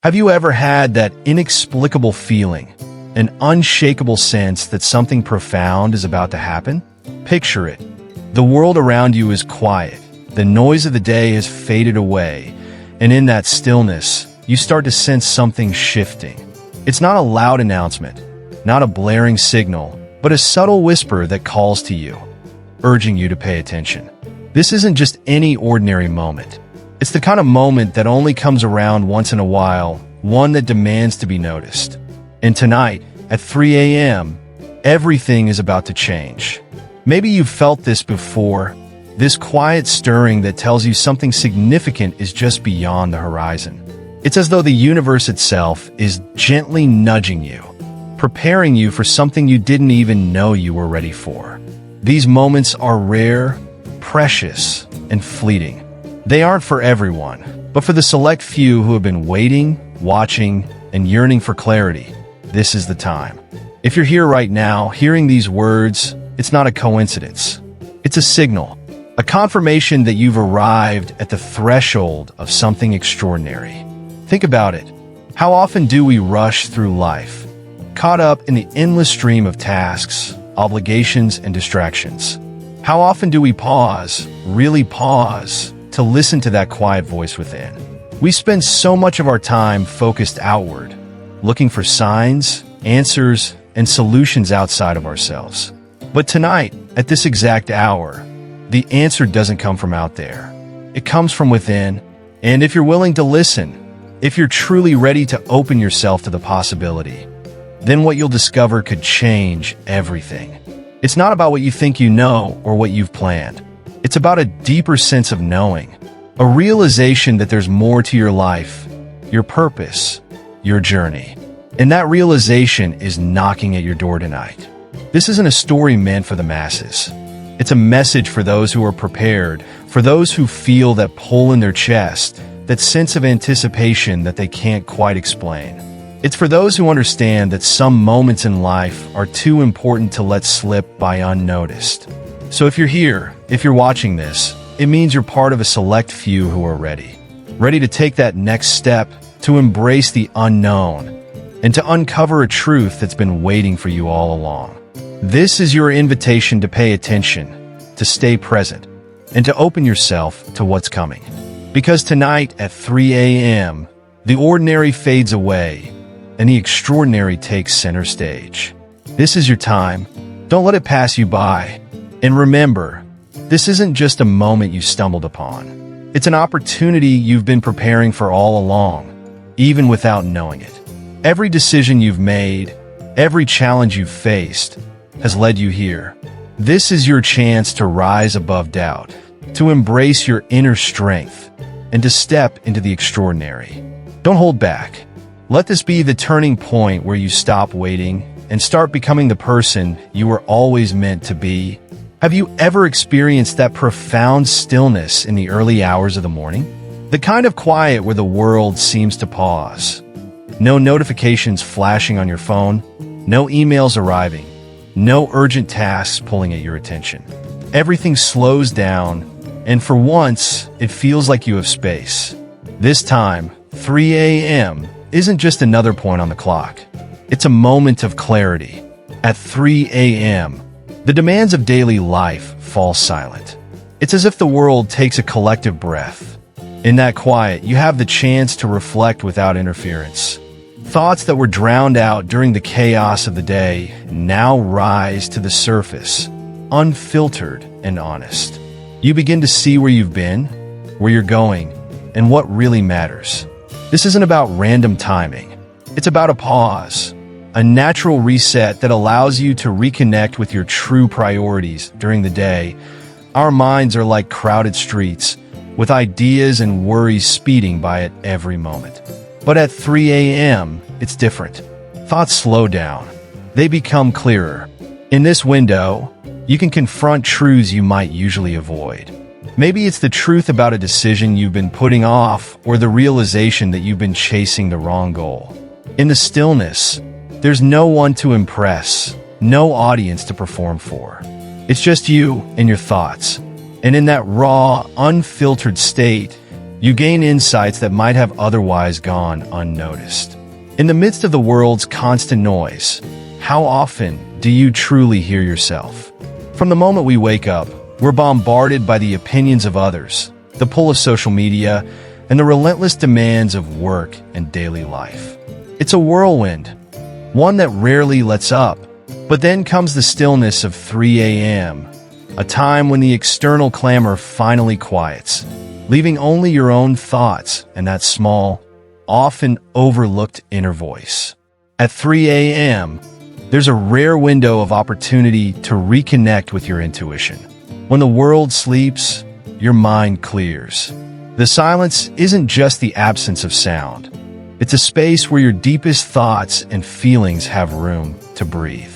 Have you ever had that inexplicable feeling, an unshakable sense that something profound is about to happen? Picture it. The world around you is quiet. The noise of the day has faded away, and in that stillness, you start to sense something shifting. It's not a loud announcement, not a blaring signal, but a subtle whisper that calls to you, urging you to pay attention. This isn't just any ordinary moment. It's the kind of moment that only comes around once in a while, one that demands to be noticed. And tonight, at 3 a.m., everything is about to change. Maybe you've felt this before, this quiet stirring that tells you something significant is just beyond the horizon. It's as though the universe itself is gently nudging you, preparing you for something you didn't even know you were ready for. These moments are rare, precious, and fleeting. They aren't for everyone, but for the select few who have been waiting, watching, and yearning for clarity, this is the time. If you're here right now, hearing these words, it's not a coincidence. It's a signal, a confirmation that you've arrived at the threshold of something extraordinary. Think about it. How often do we rush through life, caught up in the endless stream of tasks, obligations, and distractions? How often do we pause, really pause, to listen to that quiet voice within? We spend so much of our time focused outward, looking for signs, answers, and solutions outside of ourselves. But tonight, at this exact hour, the answer doesn't come from out there. It comes from within, and if you're willing to listen, if you're truly ready to open yourself to the possibility, then what you'll discover could change everything. It's not about what you think you know or what you've planned. It's about a deeper sense of knowing, a realization that there's more to your life, your purpose, your journey. And that realization is knocking at your door tonight. This isn't a story meant for the masses. It's a message for those who are prepared, for those who feel that pull in their chest, that sense of anticipation that they can't quite explain. It's for those who understand that some moments in life are too important to let slip by unnoticed. So if you're here, if you're watching this, it means you're part of a select few who are ready to take that next step, to embrace the unknown, and to uncover a truth that's been waiting for you all along. This is your invitation to pay attention, to stay present, and to open yourself to what's coming. Because tonight at 3 a.m., the ordinary fades away, and the extraordinary takes center stage. This is your time. Don't let it pass you by. And remember, this isn't just a moment you stumbled upon. It's an opportunity you've been preparing for all along, even without knowing it. Every decision you've made, every challenge you've faced, has led you here. This is your chance to rise above doubt, to embrace your inner strength, and to step into the extraordinary. Don't hold back. Let this be the turning point where you stop waiting and start becoming the person you were always meant to be. Have you ever experienced that profound stillness in the early hours of the morning? The kind of quiet where the world seems to pause. No notifications flashing on your phone, no emails arriving, no urgent tasks pulling at your attention. Everything slows down, and for once, it feels like you have space. This time, 3 a.m., isn't just another point on the clock. It's a moment of clarity. At 3 a.m., the demands of daily life fall silent. It's as if the world takes a collective breath. In that quiet, you have the chance to reflect without interference. Thoughts that were drowned out during the chaos of the day now rise to the surface, unfiltered and honest. You begin to see where you've been, where you're going, and what really matters. This isn't about random timing. It's about a pause, a natural reset that allows you to reconnect with your true priorities during the day. Our minds are like crowded streets, with ideas and worries speeding by at every moment. But at 3 a.m., it's different. Thoughts slow down. They become clearer. In this window, you can confront truths you might usually avoid. Maybe it's the truth about a decision you've been putting off, or the realization that you've been chasing the wrong goal. In the stillness, there's no one to impress, no audience to perform for. It's just you and your thoughts. And in that raw, unfiltered state, You gain insights that might have otherwise gone unnoticed. In the midst of the world's constant noise, how often do you truly hear yourself? From the moment we wake up, we're bombarded by the opinions of others, the pull of social media, and the relentless demands of work and daily life. It's a whirlwind, one that rarely lets up. But then comes the stillness of 3 a.m., a time when the external clamor finally quiets, leaving only your own thoughts and that small, often overlooked inner voice. At 3 a.m., there's a rare window of opportunity to reconnect with your intuition. When the world sleeps, your mind clears. The silence isn't just the absence of sound. It's a space where your deepest thoughts and feelings have room to breathe.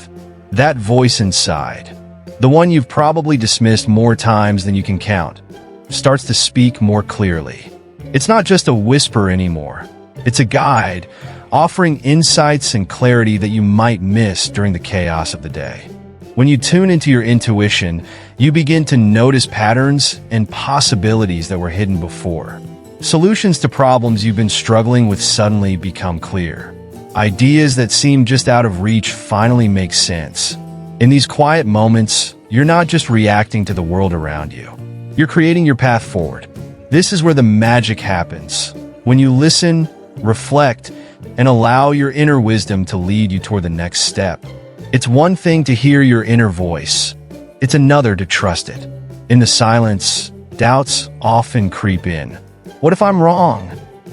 That voice inside, the one you've probably dismissed more times than you can count, starts to speak more clearly. It's not just a whisper anymore. It's a guide, offering insights and clarity that you might miss during the chaos of the day. When you tune into your intuition, you begin to notice patterns and possibilities that were hidden before. Solutions to problems you've been struggling with suddenly become clear. Ideas that seem just out of reach finally make sense. In these quiet moments, you're not just reacting to the world around you. You're creating your path forward. This is where the magic happens. When you listen, reflect, and allow your inner wisdom to lead you toward the next step. It's one thing to hear your inner voice. It's another to trust it. In the silence, doubts often creep in. What if I'm wrong?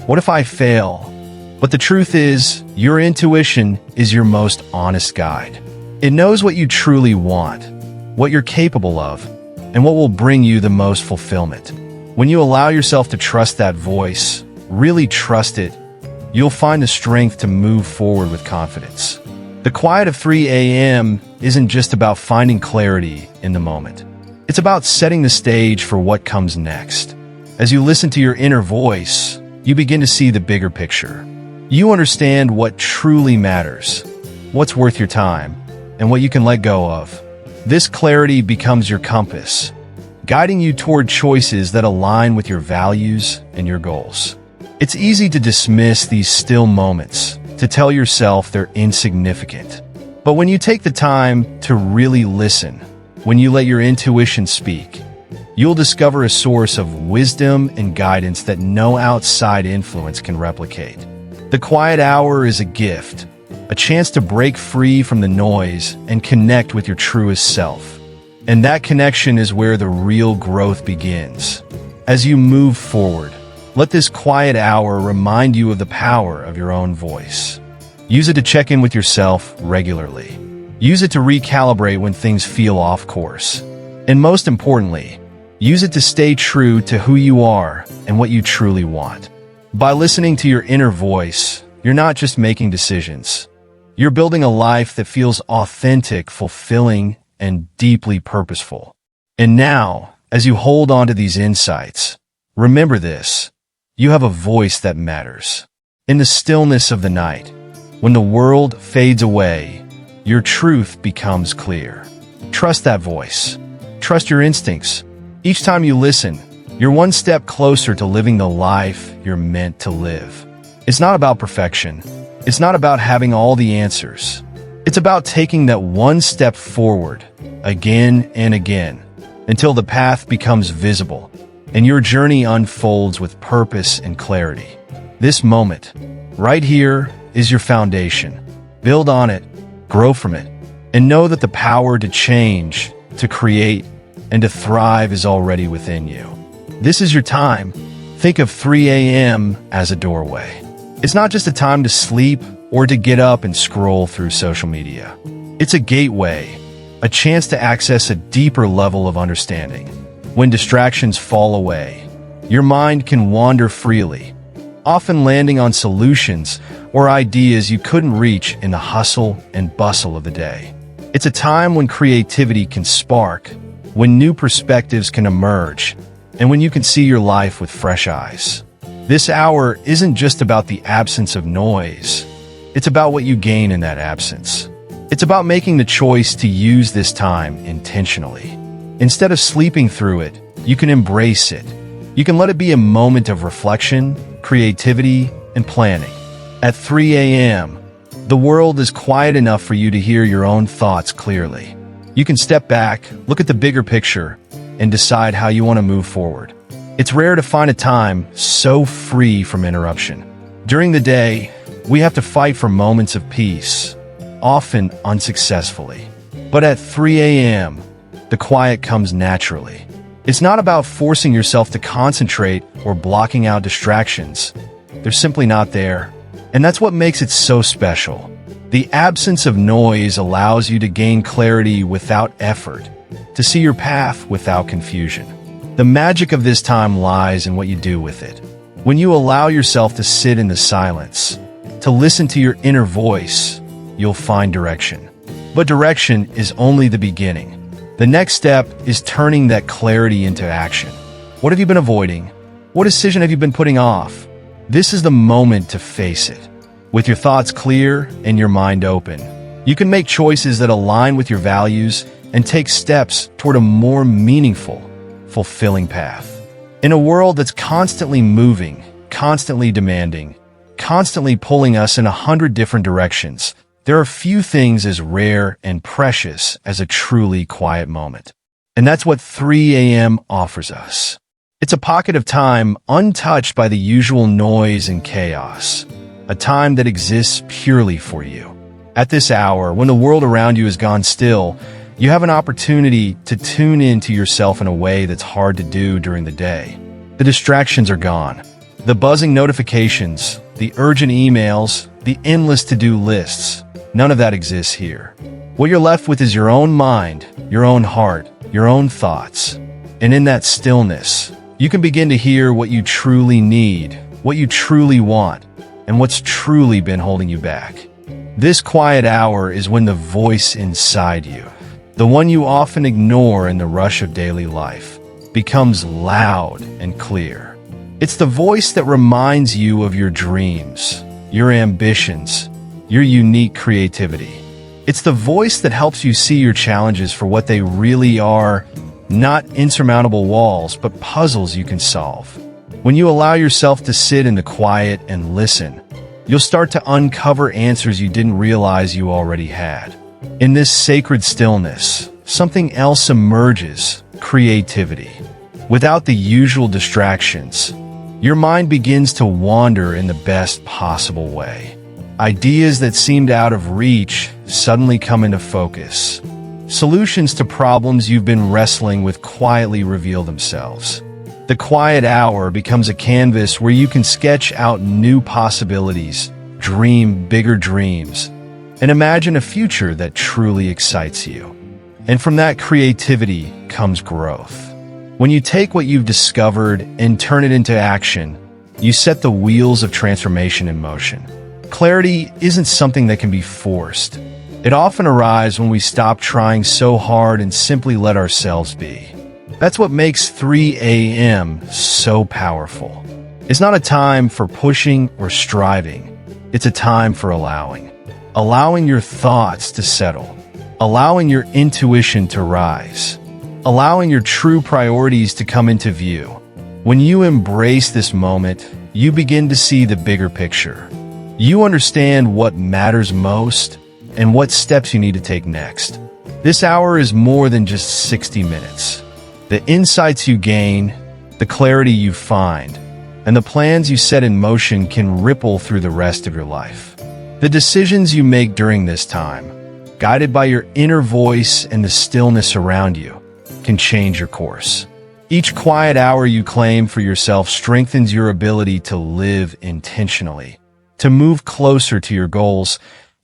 What if I fail? But the truth is, your intuition is your most honest guide. It knows what you truly want, what you're capable of, and what will bring you the most fulfillment. When you allow yourself to trust that voice, really trust it, you'll find the strength to move forward with confidence. The quiet of 3 a.m. isn't just about finding clarity in the moment. It's about setting the stage for what comes next. As you listen to your inner voice, you begin to see the bigger picture. You understand what truly matters, what's worth your time, and what you can let go of. This clarity becomes your compass, guiding you toward choices that align with your values and your goals. It's easy to dismiss these still moments, to tell yourself they're insignificant. But when you take the time to really listen, when you let your intuition speak, you'll discover a source of wisdom and guidance that no outside influence can replicate. The quiet hour is a gift, a chance to break free from the noise and connect with your truest self. And that connection is where the real growth begins. As you move forward, let this quiet hour remind you of the power of your own voice. Use it to check in with yourself regularly. Use it to recalibrate when things feel off course. And most importantly, use it to stay true to who you are and what you truly want. By listening to your inner voice, you're not just making decisions. You're building a life that feels authentic, fulfilling, and deeply purposeful. And now, as you hold on to these insights, remember this: you have a voice that matters. In the stillness of the night, when the world fades away, your truth becomes clear. Trust that voice. Trust your instincts. Each time you listen, you're one step closer to living the life you're meant to live. It's not about perfection. It's not about having all the answers. It's about taking that one step forward, again and again, until the path becomes visible and your journey unfolds with purpose and clarity. This moment, right here, is your foundation. Build on it, grow from it, and know that the power to change, to create, and to thrive is already within you. This is your time. Think of 3 a.m. as a doorway. It's not just a time to sleep or to get up and scroll through social media. It's a gateway, a chance to access a deeper level of understanding. When distractions fall away, your mind can wander freely, often landing on solutions or ideas you couldn't reach in the hustle and bustle of the day. It's a time when creativity can spark, when new perspectives can emerge, and when you can see your life with fresh eyes. This hour isn't just about the absence of noise. It's about what you gain in that absence. It's about making the choice to use this time intentionally. Instead of sleeping through it, you can embrace it, You can let it be a moment of reflection, creativity, and planning. At 3 a.m., the world is quiet enough for you to hear your own thoughts clearly. You can step back, look at the bigger picture, and decide how you want to move forward. It's rare to find a time so free from interruption. During the day, we have to fight for moments of peace, often unsuccessfully. But at 3 a.m., the quiet comes naturally. It's not about forcing yourself to concentrate or blocking out distractions. They're simply not there. And that's what makes it so special. The absence of noise allows you to gain clarity without effort, to see your path without confusion. The magic of this time lies in what you do with it. When you allow yourself to sit in the silence, to listen to your inner voice, you'll find direction. But direction is only the beginning. The next step is turning that clarity into action. What have you been avoiding? What decision have you been putting off? This is the moment to face it. With your thoughts clear and your mind open, you can make choices that align with your values and take steps toward a more meaningful, fulfilling path. In a world that's constantly moving, constantly demanding, constantly pulling us in 100 different directions, there are few things as rare and precious as a truly quiet moment. And that's what 3 a.m. offers us. It's a pocket of time untouched by the usual noise and chaos, a time that exists purely for you. At this hour, when the world around you has gone still, you have an opportunity to tune into yourself in a way that's hard to do during the day. The distractions are gone. The buzzing notifications, the urgent emails, the endless to-do lists, none of that exists here. What you're left with is your own mind, your own heart, your own thoughts. And in that stillness, you can begin to hear what you truly need, what you truly want, and what's truly been holding you back. This quiet hour is when the voice inside you, the one you often ignore in the rush of daily life, becomes loud and clear. It's the voice that reminds you of your dreams, your ambitions, your unique creativity. It's the voice that helps you see your challenges for what they really are, not insurmountable walls, but puzzles you can solve. When you allow yourself to sit in the quiet and listen, you'll start to uncover answers you didn't realize you already had. In this sacred stillness, something else emerges: creativity. Without the usual distractions, your mind begins to wander in the best possible way. Ideas that seemed out of reach suddenly come into focus. Solutions to problems you've been wrestling with quietly reveal themselves. The quiet hour becomes a canvas where you can sketch out new possibilities, dream bigger dreams, and imagine a future that truly excites you. And from that creativity comes growth. When you take what you've discovered and turn it into action, you set the wheels of transformation in motion. Clarity isn't something that can be forced. It often arrives when we stop trying so hard and simply let ourselves be. That's what makes 3 a.m. so powerful. It's not a time for pushing or striving. It's a time for allowing. Allowing your thoughts to settle. Allowing your intuition to rise. Allowing your true priorities to come into view. When you embrace this moment, you begin to see the bigger picture. You understand what matters most and what steps you need to take next. This hour is more than just 60 minutes. The insights you gain, the clarity you find, and the plans you set in motion can ripple through the rest of your life. The decisions you make during this time, guided by your inner voice and the stillness around you, can change your course. Each quiet hour you claim for yourself strengthens your ability to live intentionally, to move closer to your goals,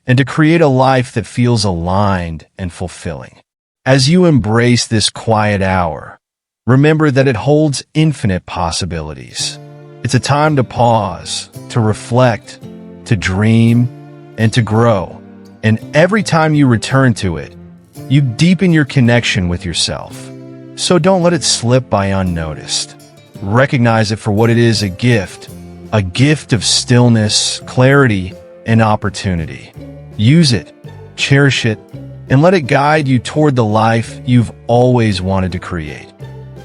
and to create a life that feels aligned and fulfilling. As you embrace this quiet hour, remember that it holds infinite possibilities. It's a time to pause, to reflect, to dream, and to grow. And every time you return to it, you deepen your connection with yourself. So don't let it slip by unnoticed. Recognize it for what it is: a gift of stillness, clarity, and opportunity. Use it, cherish it, and let it guide you toward the life you've always wanted to create.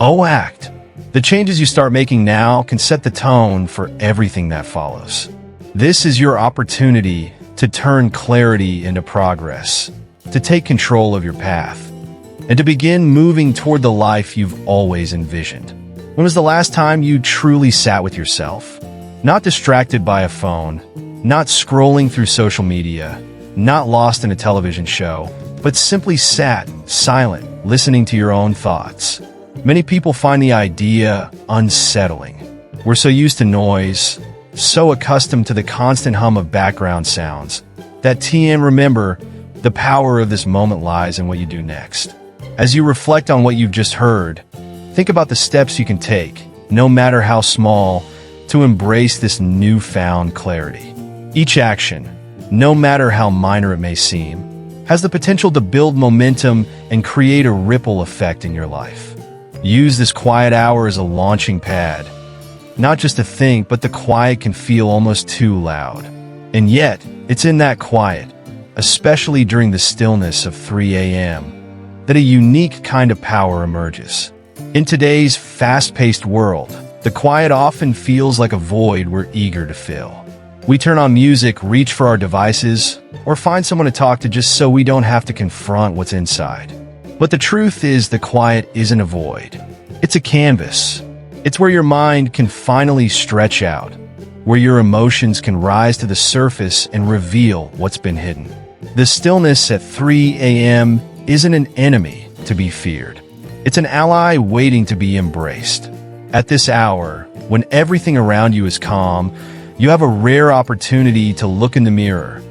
Oh, act The changes you start making now can set the tone for everything that follows. This is your opportunity to turn clarity into progress, to take control of your path, and to begin moving toward the life you've always envisioned. When was the last time you truly sat with yourself? Not distracted by a phone, not scrolling through social media, not lost in a television show, but simply sat, silent, listening to your own thoughts. Many people find the idea unsettling. We're so used to noise, so accustomed to the constant hum of background sounds, that remember, the power of this moment lies in what you do next. As you reflect on what you've just heard, think about the steps you can take, no matter how small, to embrace this newfound clarity. Each action, no matter how minor it may seem, has the potential to build momentum and create a ripple effect in your life. Use this quiet hour as a launching pad. Not just to think, but the quiet can feel almost too loud. And yet, it's in that quiet, especially during the stillness of 3 a.m., that a unique kind of power emerges. In today's fast-paced world, the quiet often feels like a void we're eager to fill. We turn on music, reach for our devices, or find someone to talk to just so we don't have to confront what's inside. But the truth is, the quiet isn't a void. It's a canvas. It's where your mind can finally stretch out, where your emotions can rise to the surface and reveal what's been hidden. The stillness at 3 a.m. isn't an enemy to be feared. It's an ally waiting to be embraced. At this hour, when everything around you is calm, you have a rare opportunity to look in the mirror.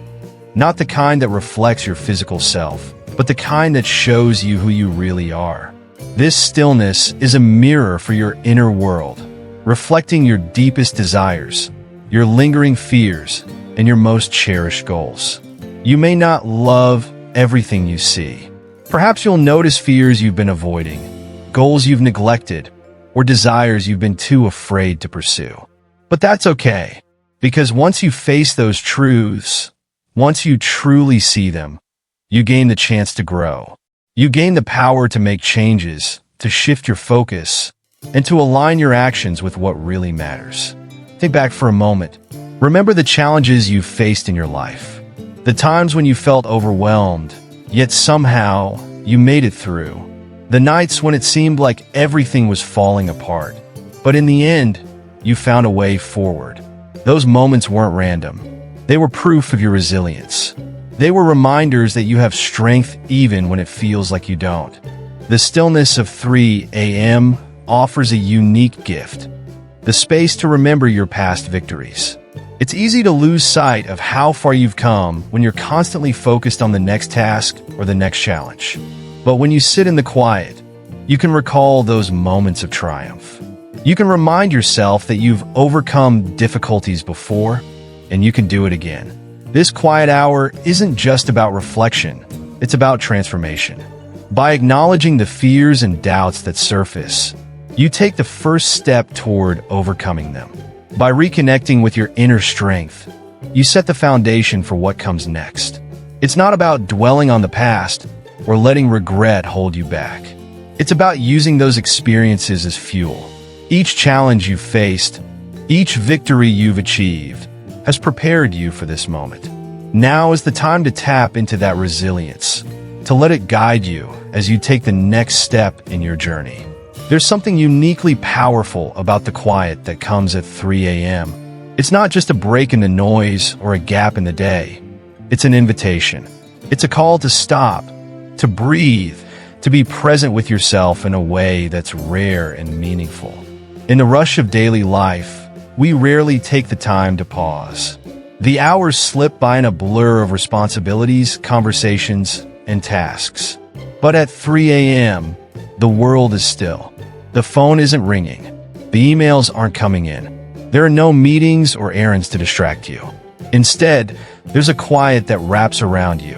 Not the kind that reflects your physical self, but the kind that shows you who you really are. This stillness is a mirror for your inner world, reflecting your deepest desires, your lingering fears, and your most cherished goals. You may not love everything you see. Perhaps you'll notice fears you've been avoiding, goals you've neglected, or desires you've been too afraid to pursue. But that's okay, because once you face those truths, once you truly see them, you gain the chance to grow. You gain the power to make changes, to shift your focus, and to align your actions with what really matters. Think back for a moment. Remember the challenges you've faced in your life. The times when you felt overwhelmed, yet somehow you made it through. The nights when it seemed like everything was falling apart. But in the end, you found a way forward. Those moments weren't random. They were proof of your resilience. They were reminders that you have strength even when it feels like you don't. The stillness of 3 a.m. offers a unique gift, the space to remember your past victories. It's easy to lose sight of how far you've come when you're constantly focused on the next task or the next challenge. But when you sit in the quiet, you can recall those moments of triumph. You can remind yourself that you've overcome difficulties before, and you can do it again. This quiet hour isn't just about reflection, it's about transformation. By acknowledging the fears and doubts that surface, you take the first step toward overcoming them. By reconnecting with your inner strength, you set the foundation for what comes next. It's not about dwelling on the past or letting regret hold you back. It's about using those experiences as fuel. Each challenge you've faced, each victory you've achieved, has prepared you for this moment. Now is the time to tap into that resilience, to let it guide you as you take the next step in your journey. There's something uniquely powerful about the quiet that comes at 3 a.m. It's not just a break in the noise or a gap in the day. It's an invitation. It's a call to stop, to breathe, to be present with yourself in a way that's rare and meaningful. In the rush of daily life, we rarely take the time to pause. The hours slip by in a blur of responsibilities, conversations, and tasks. But at 3 a.m., the world is still. The phone isn't ringing. The emails aren't coming in. There are no meetings or errands to distract you. Instead, there's a quiet that wraps around you,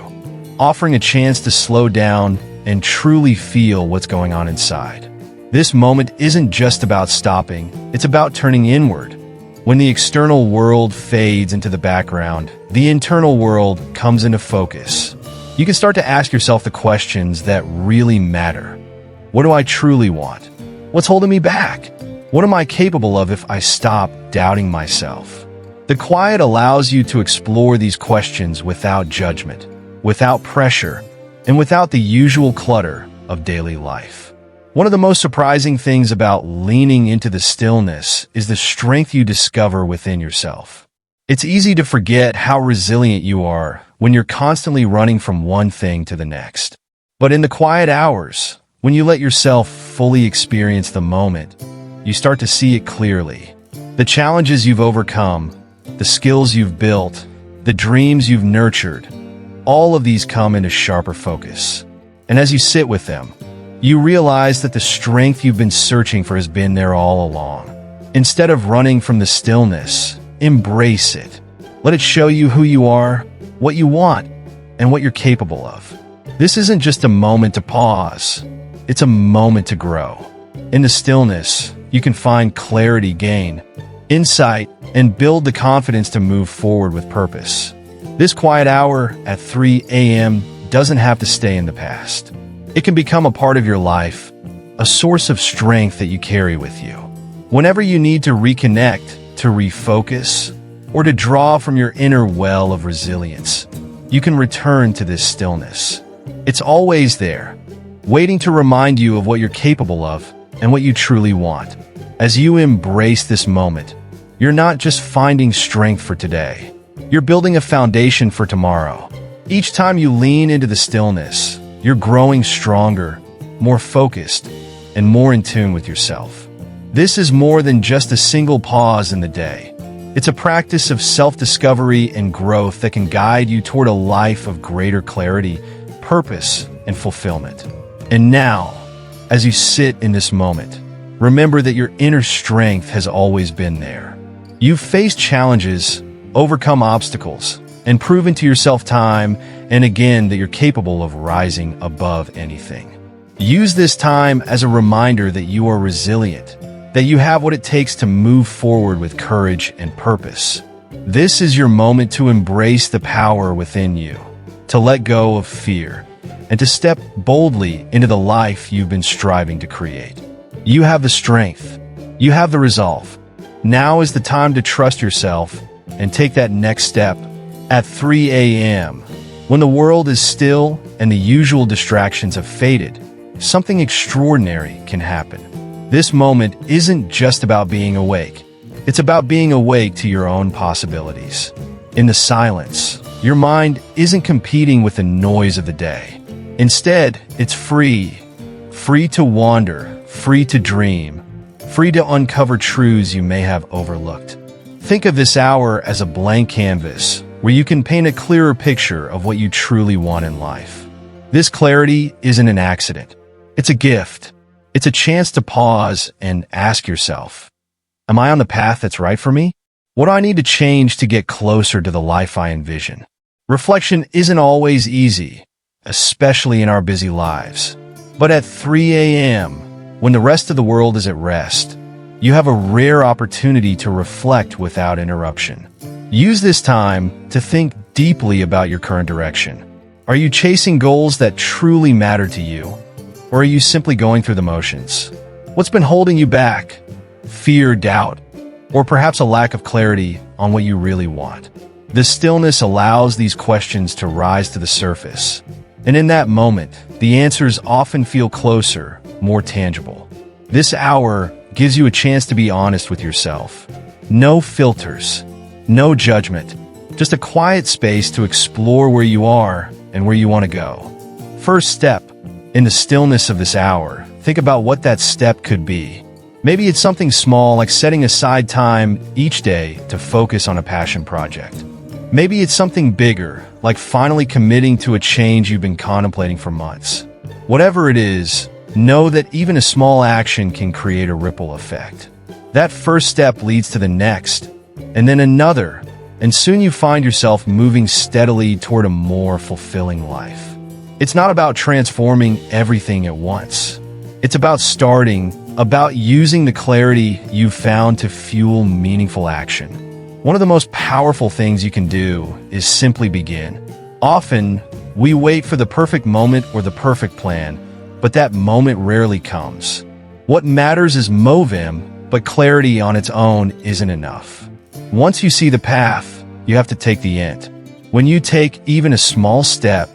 offering a chance to slow down and truly feel what's going on inside. This moment isn't just about stopping, it's about turning inward. When the external world fades into the background, the internal world comes into focus. You can start to ask yourself the questions that really matter. What do I truly want? What's holding me back? What am I capable of if I stop doubting myself? The quiet allows you to explore these questions without judgment, without pressure, and without the usual clutter of daily life. One of the most surprising things about leaning into the stillness is the strength you discover within yourself. It's easy to forget how resilient you are when you're constantly running from one thing to the next. But in the quiet hours, when you let yourself fully experience the moment, you start to see it clearly. The challenges you've overcome, the skills you've built, the dreams you've nurtured, all of these come into sharper focus. And as you sit with them, you realize that the strength you've been searching for has been there all along. Instead of running from the stillness, embrace it. Let it show you who you are, what you want, and what you're capable of. This isn't just a moment to pause. It's a moment to grow. In the stillness, you can find clarity, gain insight, and build the confidence to move forward with purpose. This quiet hour at 3 a.m. doesn't have to stay in the past. It can become a part of your life, a source of strength that you carry with you. Whenever you need to reconnect, to refocus, or to draw from your inner well of resilience, you can return to this stillness. It's always there, waiting to remind you of what you're capable of and what you truly want. As you embrace this moment, you're not just finding strength for today. You're building a foundation for tomorrow. Each time you lean into the stillness, you're growing stronger, more focused, and more in tune with yourself. This is more than just a single pause in the day. It's a practice of self-discovery and growth that can guide you toward a life of greater clarity, purpose, and fulfillment. And now, as you sit in this moment, remember that your inner strength has always been there. You've faced challenges, overcome obstacles, and proven to yourself time and again that you're capable of rising above anything. Use this time as a reminder that you are resilient, that you have what it takes to move forward with courage and purpose. This is your moment to embrace the power within you, to let go of fear, and to step boldly into the life you've been striving to create. You have the strength. You have the resolve. Now is the time to trust yourself and take that next step. At 3 a.m., when the world is still and the usual distractions have faded, something extraordinary can happen. This moment isn't just about being awake. It's about being awake to your own possibilities. In the silence, your mind isn't competing with the noise of the day. Instead, it's free to wander, free to dream, free to uncover truths you may have overlooked. Think of this hour as a blank canvas where you can paint a clearer picture of what you truly want in life. This clarity isn't an accident. It's a gift. It's a chance to pause and ask yourself, am I on the path that's right for me? What do I need to change to get closer to the life I envision? Reflection isn't always easy, especially in our busy lives. But at 3 a.m., when the rest of the world is at rest, you have a rare opportunity to reflect without interruption. Use this time to think deeply about your current direction. Are you chasing goals that truly matter to you? Or are you simply going through the motions? What's been holding you back? Fear, doubt, or perhaps a lack of clarity on what you really want? The stillness allows these questions to rise to the surface. And in that moment, the answers often feel closer, more tangible. This hour gives you a chance to be honest with yourself. No filters, no judgment, just a quiet space to explore where you are and where you want to go. First step, in the stillness of this hour, think about what that step could be. Maybe it's something small like setting aside time each day to focus on a passion project. Maybe it's something bigger, like finally committing to a change you've been contemplating for months. Whatever it is, know that even a small action can create a ripple effect. That first step leads to the next, and then another, and soon you find yourself moving steadily toward a more fulfilling life. It's not about transforming everything at once. It's about starting, about using the clarity you've found to fuel meaningful action. One of the most powerful things you can do is simply begin. Often, we wait for the perfect moment or the perfect plan, but that moment rarely comes. What matters is movem, But clarity on its own isn't enough. Once you see the path, you have to take the int. When you take even a small step,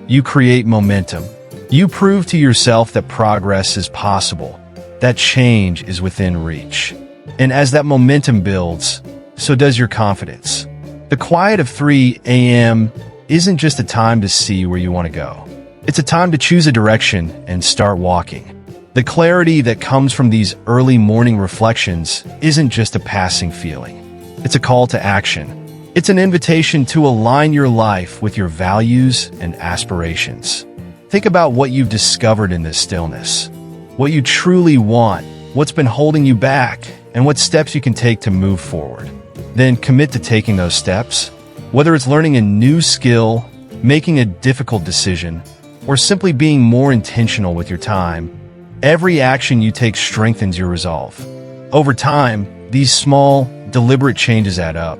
you create momentum. You prove to yourself that progress is possible, that change is within reach. And as that momentum builds, so does your confidence. The quiet of 3 a.m. isn't just a time to see where you want to go. It's a time to choose a direction and start walking. The clarity that comes from these early morning reflections isn't just a passing feeling. It's a call to action. It's an invitation to align your life with your values and aspirations. Think about what you've discovered in this stillness, what you truly want, what's been holding you back, and what steps you can take to move forward. Then commit to taking those steps. Whether it's learning a new skill, making a difficult decision, or simply being more intentional with your time, every action you take strengthens your resolve. Over time, these small, deliberate changes add up.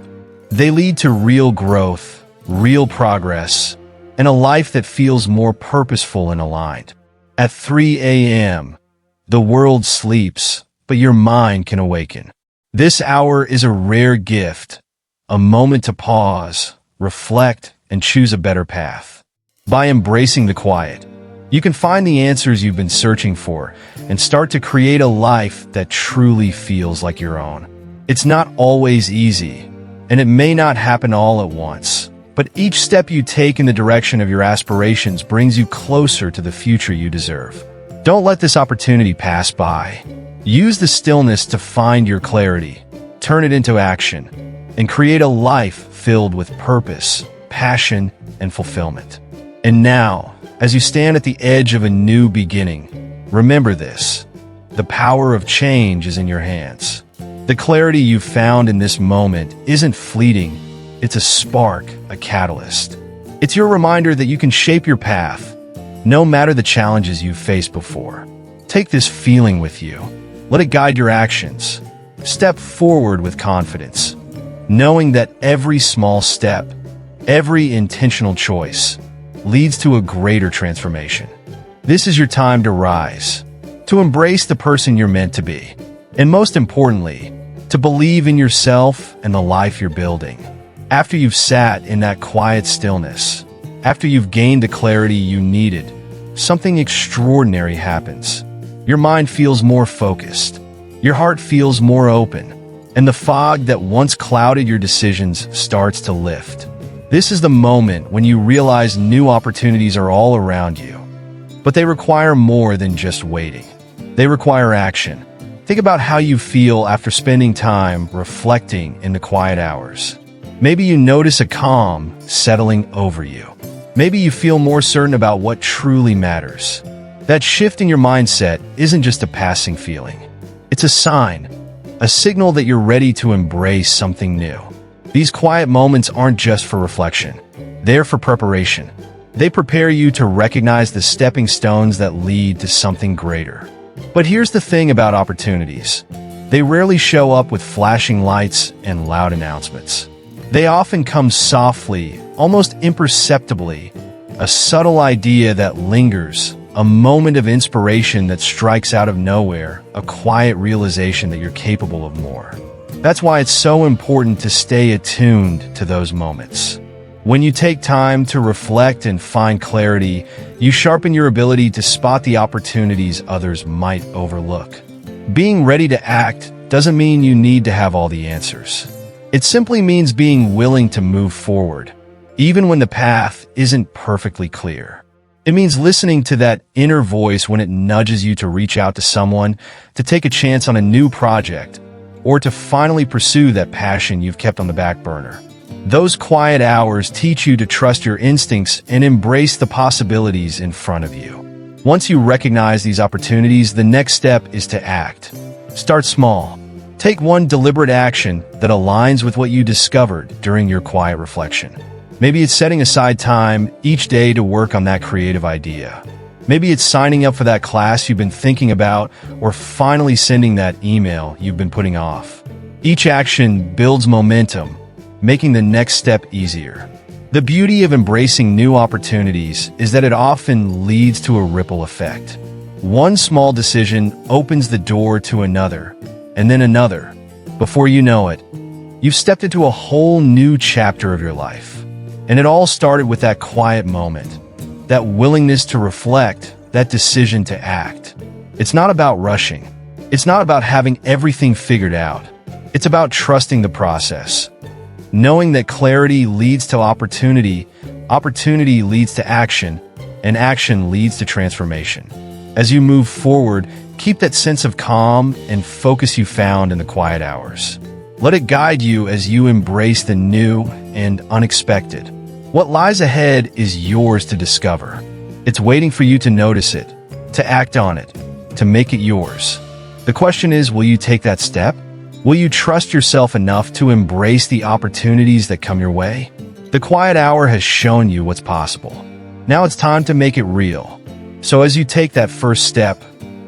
They lead to real growth, real progress, and a life that feels more purposeful and aligned. At 3 a.m., the world sleeps, but your mind can awaken. This hour is a rare gift, a moment to pause, reflect, and choose a better path. By embracing the quiet, you can find the answers you've been searching for and start to create a life that truly feels like your own. It's not always easy, and it may not happen all at once, but each step you take in the direction of your aspirations brings you closer to the future you deserve. Don't let this opportunity pass by. Use the stillness to find your clarity, turn it into action, and create a life filled with purpose, passion, and fulfillment. And now, as you stand at the edge of a new beginning, remember this: the power of change is in your hands. The clarity you've found in this moment isn't fleeting, it's a spark, a catalyst. It's your reminder that you can shape your path, no matter the challenges you've faced before. Take this feeling with you. Let it guide your actions. Step forward with confidence, knowing that every small step, every intentional choice, leads to a greater transformation. This is your time to rise, to embrace the person you're meant to be, and most importantly, to believe in yourself and the life you're building. After you've sat in that quiet stillness, after you've gained the clarity you needed, something extraordinary happens. Your mind feels more focused, your heart feels more open, and the fog that once clouded your decisions starts to lift. This is the moment when you realize new opportunities are all around you. But they require more than just waiting. They require action. Think about how you feel after spending time reflecting in the quiet hours. Maybe you notice a calm settling over you. Maybe you feel more certain about what truly matters. That shift in your mindset isn't just a passing feeling. It's a sign, a signal that you're ready to embrace something new. These quiet moments aren't just for reflection. They're for preparation. They prepare you to recognize the stepping stones that lead to something greater. But here's the thing about opportunities. They rarely show up with flashing lights and loud announcements. They often come softly, almost imperceptibly, a subtle idea that lingers, a moment of inspiration that strikes out of nowhere, a quiet realization that you're capable of more. That's why it's so important to stay attuned to those moments. When you take time to reflect and find clarity, you sharpen your ability to spot the opportunities others might overlook. Being ready to act doesn't mean you need to have all the answers. It simply means being willing to move forward, even when the path isn't perfectly clear. It means listening to that inner voice when it nudges you to reach out to someone, to take a chance on a new project, or to finally pursue that passion you've kept on the back burner. Those quiet hours teach you to trust your instincts and embrace the possibilities in front of you. Once you recognize these opportunities, the next step is to act. Start small. Take one deliberate action that aligns with what you discovered during your quiet reflection. Maybe it's setting aside time each day to work on that creative idea. Maybe it's signing up for that class you've been thinking about, or finally sending that email you've been putting off. Each action builds momentum, making the next step easier. The beauty of embracing new opportunities is that it often leads to a ripple effect. One small decision opens the door to another, and then another. Before you know it, you've stepped into a whole new chapter of your life. And it all started with that quiet moment, that willingness to reflect, that decision to act. It's not about rushing. It's not about having everything figured out. It's about trusting the process. Knowing that clarity leads to opportunity, opportunity leads to action, and action leads to transformation. As you move forward, keep that sense of calm and focus you found in the quiet hours. Let it guide you as you embrace the new and unexpected. What lies ahead is yours to discover. It's waiting for you to notice it, to act on it, to make it yours. The question is, will you take that step? Will you trust yourself enough to embrace the opportunities that come your way? The quiet hour has shown you what's possible. Now it's time to make it real. So as you take that first step,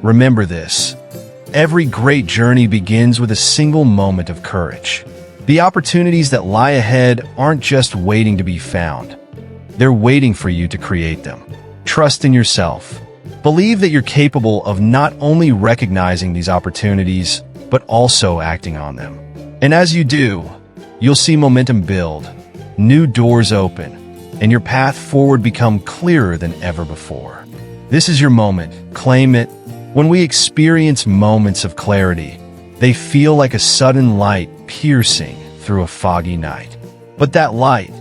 remember this. Every great journey begins with a single moment of courage. The opportunities that lie ahead aren't just waiting to be found. They're waiting for you to create them. Trust in yourself. Believe that you're capable of not only recognizing these opportunities, but also acting on them. And as you do, you'll see momentum build, new doors open, and your path forward become clearer than ever before. This is your moment. Claim it. When we experience moments of clarity, they feel like a sudden light piercing through a foggy night. But that light,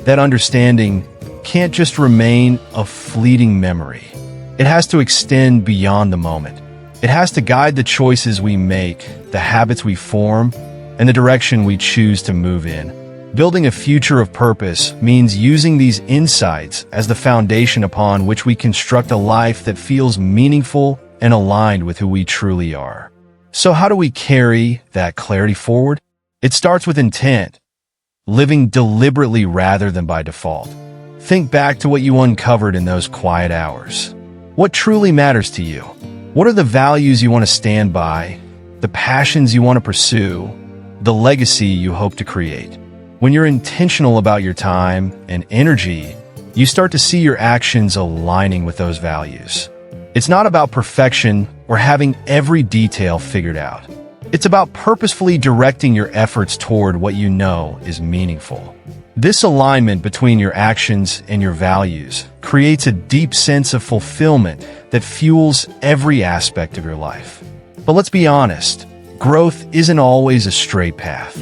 that understanding, can't just remain a fleeting memory. It has to extend beyond the moment. It has to guide the choices we make, the habits we form, and the direction we choose to move in. Building a future of purpose means using these insights as the foundation upon which we construct a life that feels meaningful and aligned with who we truly are. So how do we carry that clarity forward? It starts with intent, living deliberately rather than by default. Think back to what you uncovered in those quiet hours. What truly matters to you? What are the values you want to stand by, the passions you want to pursue, the legacy you hope to create? When you're intentional about your time and energy, you start to see your actions aligning with those values. It's not about perfection or having every detail figured out. It's about purposefully directing your efforts toward what you know is meaningful. This alignment between your actions and your values creates a deep sense of fulfillment that fuels every aspect of your life. But let's be honest, growth isn't always a straight path.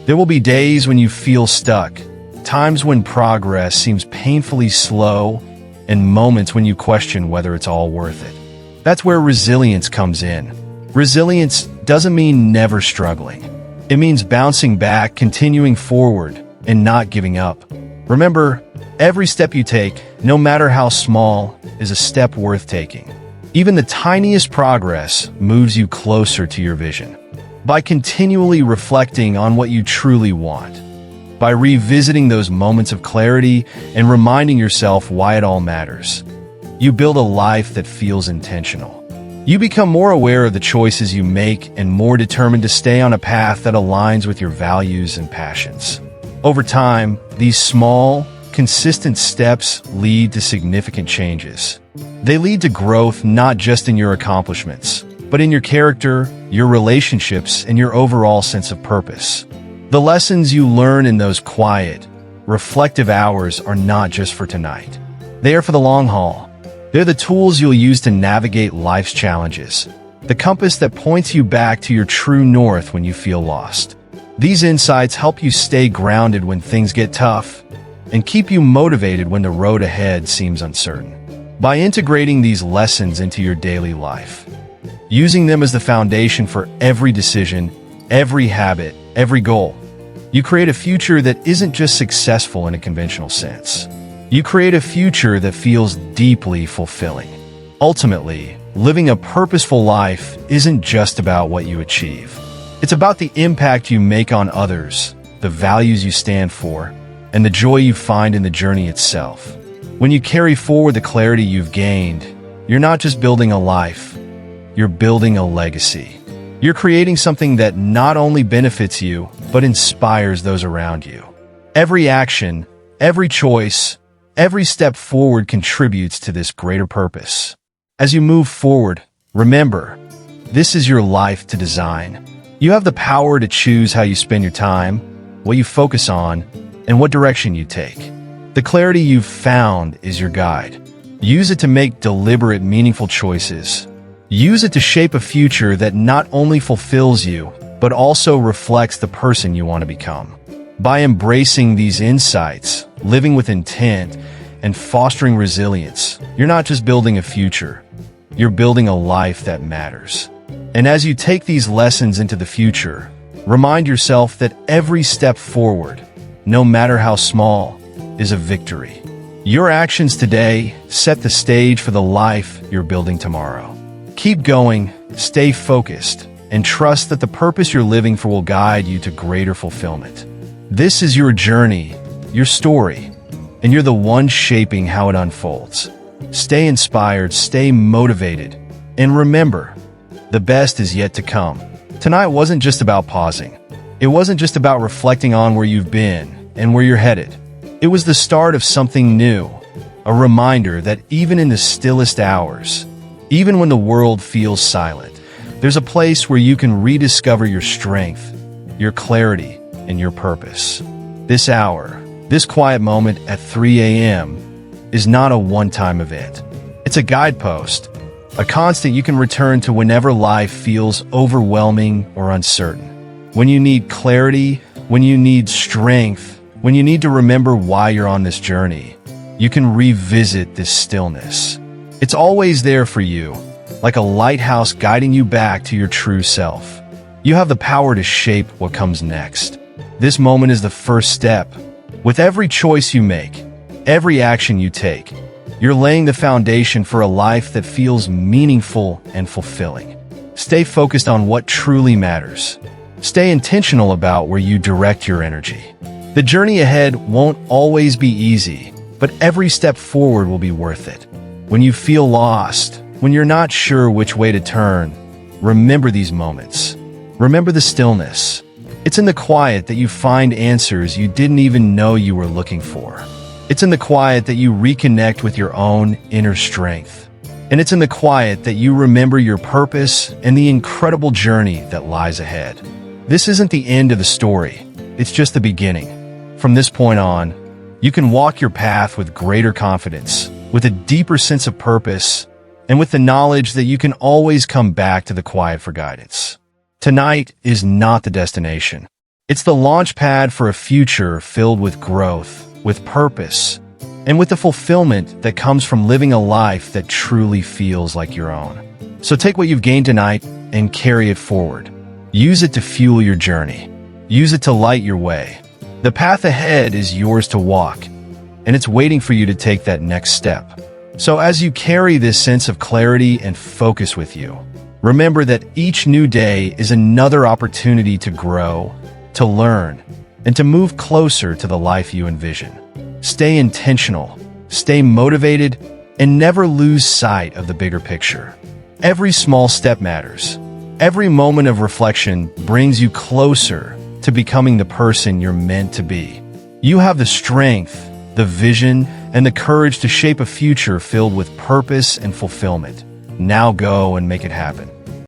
There will be days when you feel stuck, times when progress seems painfully slow, and moments when you question whether it's all worth it. That's where resilience comes in. Resilience doesn't mean never struggling. It means bouncing back, continuing forward, and not giving up. Remember, every step you take, no matter how small, is a step worth taking. Even the tiniest progress moves you closer to your vision. By continually reflecting on what you truly want, by revisiting those moments of clarity and reminding yourself why it all matters, you build a life that feels intentional. You become more aware of the choices you make and more determined to stay on a path that aligns with your values and passions. Over time, these small, consistent steps lead to significant changes. They lead to growth not just in your accomplishments, but in your character, your relationships, and your overall sense of purpose. The lessons you learn in those quiet, reflective hours are not just for tonight. They are for the long haul. They're the tools you'll use to navigate life's challenges, the compass that points you back to your true north when you feel lost. These insights help you stay grounded when things get tough and keep you motivated when the road ahead seems uncertain. By integrating these lessons into your daily life, using them as the foundation for every decision, every habit, every goal, you create a future that isn't just successful in a conventional sense. You create a future that feels deeply fulfilling. Ultimately, living a purposeful life isn't just about what you achieve. It's about the impact you make on others, the values you stand for, and the joy you find in the journey itself. When you carry forward the clarity you've gained, you're not just building a life, you're building a legacy. You're creating something that not only benefits you, but inspires those around you. Every action, every choice, every step forward contributes to this greater purpose. As you move forward, remember, this is your life to design. You have the power to choose how you spend your time, what you focus on, and what direction you take. The clarity you've found is your guide. Use it to make deliberate, meaningful choices. Use it to shape a future that not only fulfills you, but also reflects the person you want to become. By embracing these insights, living with intent, and fostering resilience, you're not just building a future, you're building a life that matters. And as you take these lessons into the future, remind yourself that every step forward, no matter how small, is a victory. Your actions today set the stage for the life you're building tomorrow. Keep going, stay focused, and trust that the purpose you're living for will guide you to greater fulfillment. This is your journey, your story, and you're the one shaping how it unfolds. Stay inspired, stay motivated, and remember, the best is yet to come. Tonight wasn't just about pausing. It wasn't just about reflecting on where you've been and where you're headed. It was the start of something new, a reminder that even in the stillest hours, even when the world feels silent, there's a place where you can rediscover your strength, your clarity, and your purpose. This hour, this quiet moment at 3 a.m. is not a one-time event. It's a guidepost, a constant you can return to whenever life feels overwhelming or uncertain. When you need clarity, when you need strength, when you need to remember why you're on this journey, you can revisit this stillness. It's always there for you, like a lighthouse guiding you back to your true self. You have the power to shape what comes next. This moment is the first step. With every choice you make, every action you take, you're laying the foundation for a life that feels meaningful and fulfilling. Stay focused on what truly matters. Stay intentional about where you direct your energy. The journey ahead won't always be easy, but every step forward will be worth it. When you feel lost, when you're not sure which way to turn, remember these moments. Remember the stillness. It's in the quiet that you find answers you didn't even know you were looking for. It's in the quiet that you reconnect with your own inner strength. And it's in the quiet that you remember your purpose and the incredible journey that lies ahead. This isn't the end of the story. It's just the beginning. From this point on, you can walk your path with greater confidence, with a deeper sense of purpose, and with the knowledge that you can always come back to the quiet for guidance. Tonight is not the destination. It's the launch pad for a future filled with growth, with purpose, and with the fulfillment that comes from living a life that truly feels like your own. So take what you've gained tonight and carry it forward. Use it to fuel your journey. Use it to light your way. The path ahead is yours to walk, and it's waiting for you to take that next step. So as you carry this sense of clarity and focus with you, remember that each new day is another opportunity to grow, to learn, and to move closer to the life you envision. Stay intentional, stay motivated, and never lose sight of the bigger picture. Every small step matters. Every moment of reflection brings you closer to becoming the person you're meant to be. You have the strength, the vision, and the courage to shape a future filled with purpose and fulfillment. Now go and make it happen.